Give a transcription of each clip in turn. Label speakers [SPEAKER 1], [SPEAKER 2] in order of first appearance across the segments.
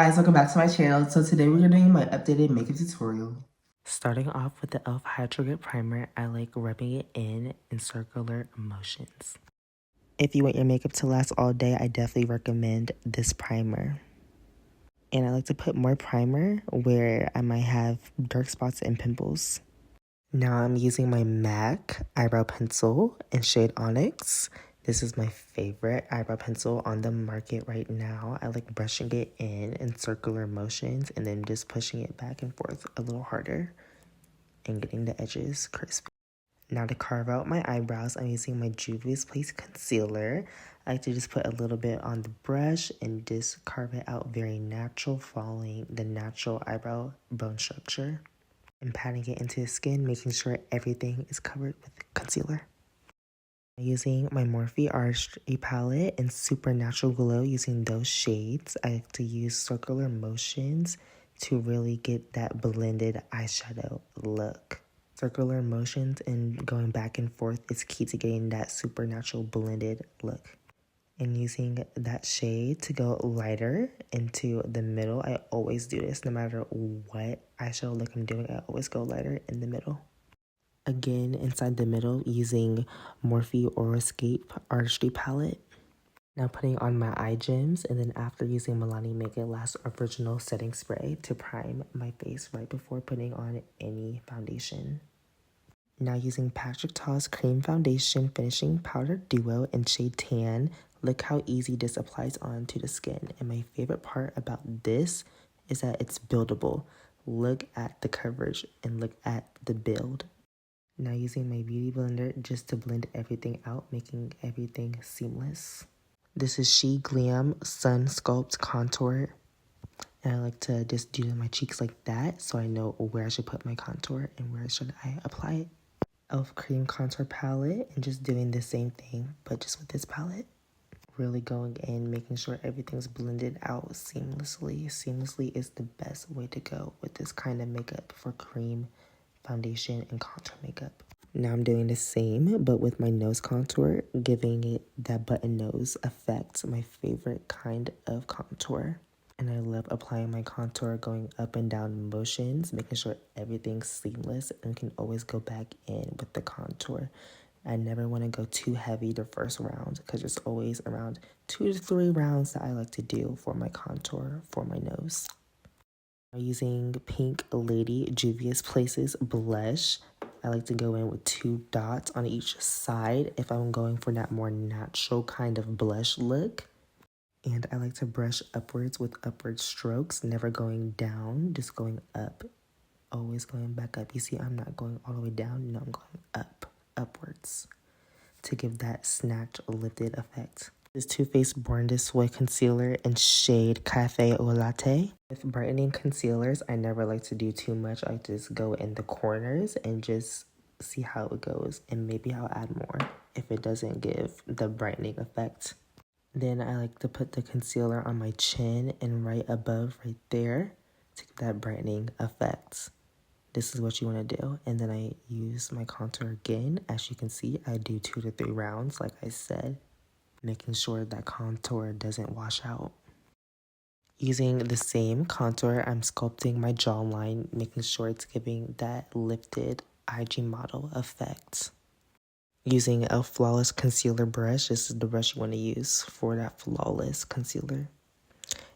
[SPEAKER 1] guys, welcome back to my channel. So today we're doing my updated makeup tutorial. Starting off with the e.l.f. Hydro Grip Primer, I like rubbing it in circular motions. If you want your makeup to last all day, I definitely recommend this primer. And I like to put more primer where I might have dark spots and pimples. Now I'm using my MAC eyebrow pencil in shade Onyx. This is my favorite eyebrow pencil on the market right now. I like brushing it in circular motions and then just pushing it back and forth a little harder and getting the edges crisp. Now to carve out my eyebrows, I'm using my Juvia's Place concealer. I like to just put a little bit on the brush and just carve it out very natural, following the natural eyebrow bone structure. And patting it into the skin, making sure everything is covered with concealer. Using my Morphe Artistry palette and Supernatural Glow, using those shades, I like to use circular motions to really get that blended eyeshadow look. Circular motions and going back and forth is key to getting that supernatural blended look. And using that shade to go lighter into the middle. I always do this no matter what eyeshadow look I'm doing. I always go lighter in the middle. Again, inside the middle, using Morphe Horoscape Artistry palette. Now putting on my eye gems, and then after using Milani Make It Last Original Setting Spray to prime my face right before putting on any foundation. Now using Patrick Ta's Cream Foundation Finishing Powder Duo in shade Tan. Look how easy this applies onto the skin. And my favorite part about this is that it's buildable. Look at the coverage and look at the build. Now using my beauty blender just to blend everything out, making everything seamless. This is She Glam Sun Sculpt Contour. And I like to just do my cheeks like that so I know where I should put my contour and where should I apply it. e.l.f. Cream Contour Palette and just doing the same thing but just with this palette. Really going in, making sure everything's blended out seamlessly. Seamlessly is the best way to go with this kind of makeup for cream, foundation, and contour makeup. Now I'm doing the same, but with my nose contour, giving it that button nose effect, my favorite kind of contour. And I love applying my contour, going up and down motions, making sure everything's seamless and can always go back in with the contour. I never want to go too heavy the first round because there's always around 2 to 3 rounds that I like to do for my contour for my nose. Using Pink Lady Juvia's Places blush, I like to go in with 2 dots on each side if I'm going for that more natural kind of blush look. And I like to brush upwards with upward strokes, never going down, just going up, always going back up. You see, I'm not going all the way down, no, I'm going up, upwards to give that snatched, lifted effect. This Too Faced Born This Way concealer in shade Cafe au Latte. With brightening concealers, I never like to do too much. I just go in the corners and just see how it goes. And maybe I'll add more if it doesn't give the brightening effect. Then I like to put the concealer on my chin and right above right there to get that brightening effect. This is what you want to do. And then I use my contour again. As you can see, I do 2 to 3 rounds, like I said, making sure that contour doesn't wash out. Using the same contour, I'm sculpting my jawline, making sure it's giving that lifted IG model effect. Using a Flawless Concealer brush, this is the brush you want to use for that flawless concealer.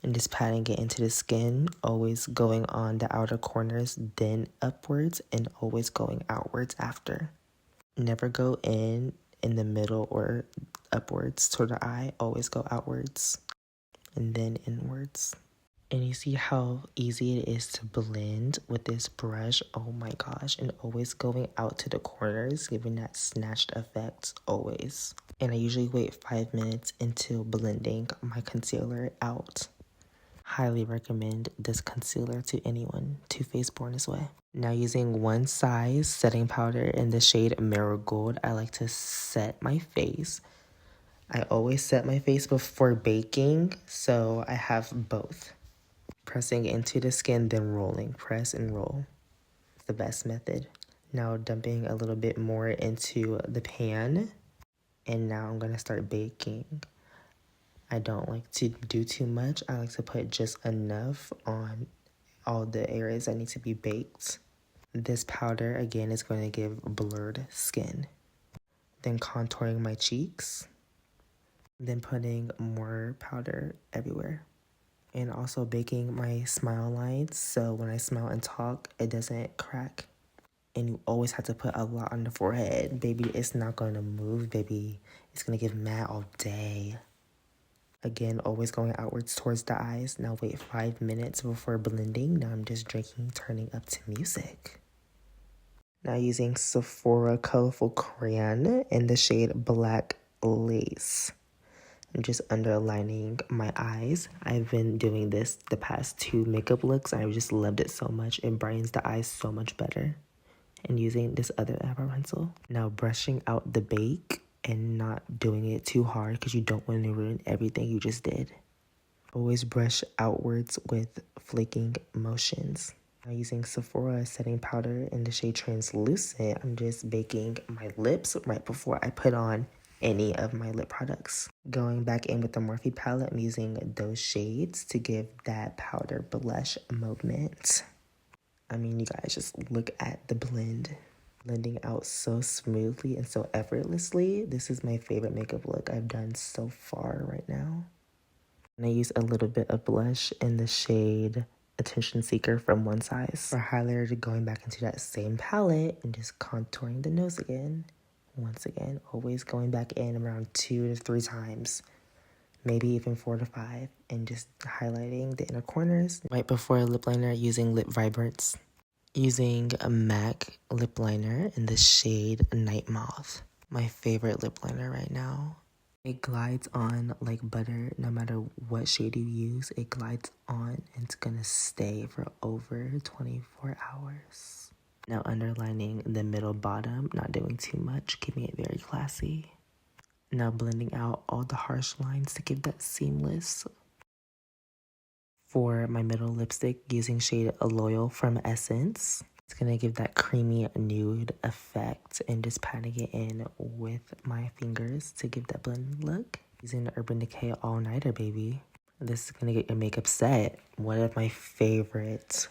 [SPEAKER 1] And just patting it into the skin, always going on the outer corners, then upwards, and always going outwards after. Never go in the middle or upwards toward the eye, always go outwards and then inwards. And you see how easy it is to blend with this brush. Oh my gosh. And always going out to the corners, giving that snatched effect always. And I usually wait 5 minutes until blending my concealer out. Highly recommend this concealer to anyone. Too Faced Born This Way. Now using One Size setting powder in the shade Marigold, I like to set my face. I always set my face before baking, so I have both. Pressing into the skin, then rolling. Press and roll. It's the best method. Now dumping a little bit more into the pan. And now I'm going to start baking. I don't like to do too much. I like to put just enough on all the areas that need to be baked. This powder, again, is going to give blurred skin. Then contouring my cheeks. Then putting more powder everywhere. And also baking my smile lines so when I smile and talk, it doesn't crack. And you always have to put a lot on the forehead. Baby, it's not going to move, baby. It's going to give matte all day. Again, always going outwards towards the eyes. Now wait 5 minutes before blending. Now I'm just drinking, turning up to music. Now using Sephora Colorful Crayon in the shade Black Lace. I'm just underlining my eyes. I've been doing this the past 2 makeup looks. I've just loved it so much. It brightens the eyes so much better. And using this other eyebrow pencil. Now brushing out the bake and not doing it too hard because you don't want to ruin everything you just did. Always brush outwards with flaking motions. Now using Sephora setting powder in the shade Translucent, I'm just baking my lips right before I put on any of my lip products. Going back in with the Morphe palette, I'm using those shades to give that powder blush moment. I mean, you guys just look at the blend. Blending out so smoothly and so effortlessly. This is my favorite makeup look I've done so far right now. And I use a little bit of blush in the shade Attention Seeker from One Size. For highlighter, going back into that same palette and just contouring the nose again. Once again, always going back in around 2 to 3 times. Maybe even 4 to 5. And just highlighting the inner corners. Right before a lip liner, using Lip Vibrance. Using a MAC lip liner in the shade Night Moth. My favorite lip liner right now. It glides on like butter. No matter what shade you use, it glides on and it's gonna stay for over 24 hours. Now underlining the middle bottom, not doing too much, keeping it very classy. Now blending out all the harsh lines to give that seamless. For my middle lipstick, using shade Loyal from Essence. It's going to give that creamy nude effect and just patting it in with my fingers to give that blended look. Using the Urban Decay All Nighter, baby. This is going to get your makeup set. One of my favorite,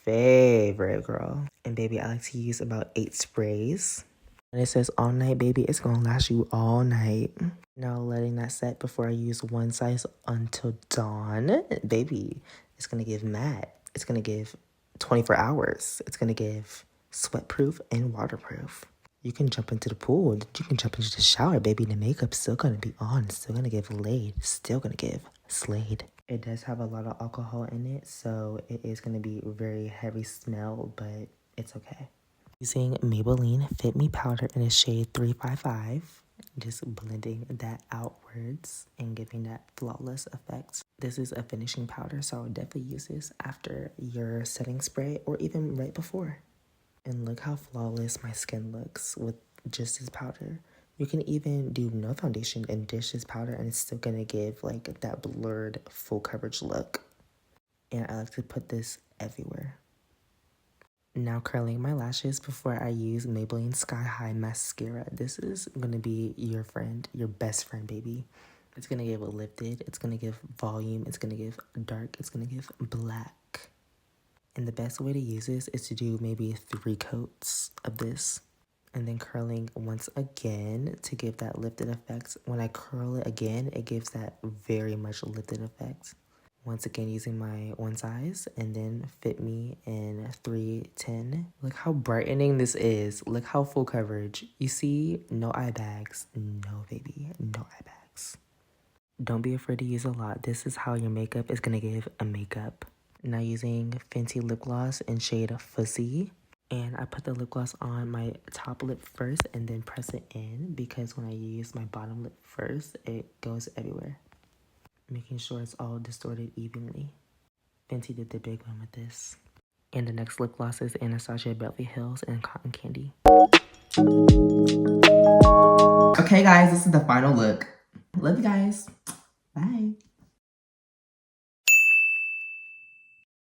[SPEAKER 1] girl. And baby, I like to use about 8 sprays. When it says all night, baby, it's going to last you all night. Now letting that set before I use One Size until dawn. Baby, it's going to give matte. It's going to give 24 hours. It's going to give sweat-proof and waterproof. You can jump into the pool. You can jump into the shower, baby. The makeup's still going to be on. Still going to give laid. Still going to give slayed. It does have a lot of alcohol in it, so it is going to be a very heavy smell, but it's okay. Using Maybelline Fit Me powder in the shade 355. Just blending that outwards and giving that flawless effect. This is a finishing powder, so I would definitely use this after your setting spray or even right before. And look how flawless my skin looks with just this powder. You can even do no foundation and dish this powder and it's still going to give like that blurred full coverage look. And I like to put this everywhere. Now curling my lashes before I use Maybelline Sky High Mascara. This is going to be your friend, your best friend, baby. It's going to give a lifted, it's going to give volume, it's going to give dark, it's going to give black. And the best way to use this is to do maybe 3 coats of this. And then curling once again to give that lifted effect. When I curl it again, it gives that very much lifted effect. Once again, using my One Size and then Fit Me in 310. Look how brightening this is. Look how full coverage. You see, no eye bags. No, baby, no eye bags. Don't be afraid to use a lot. This is how your makeup is going to give a makeup. Now using Fenty lip gloss in shade Fuzzy. And I put the lip gloss on my top lip first and then press it in because when I use my bottom lip first, it goes everywhere. Making sure it's all distorted evenly. Fenty did the big one with this. And the next lip gloss is Anastasia Beverly Hills and Cotton Candy. Okay, guys, this is the final look. Love you guys.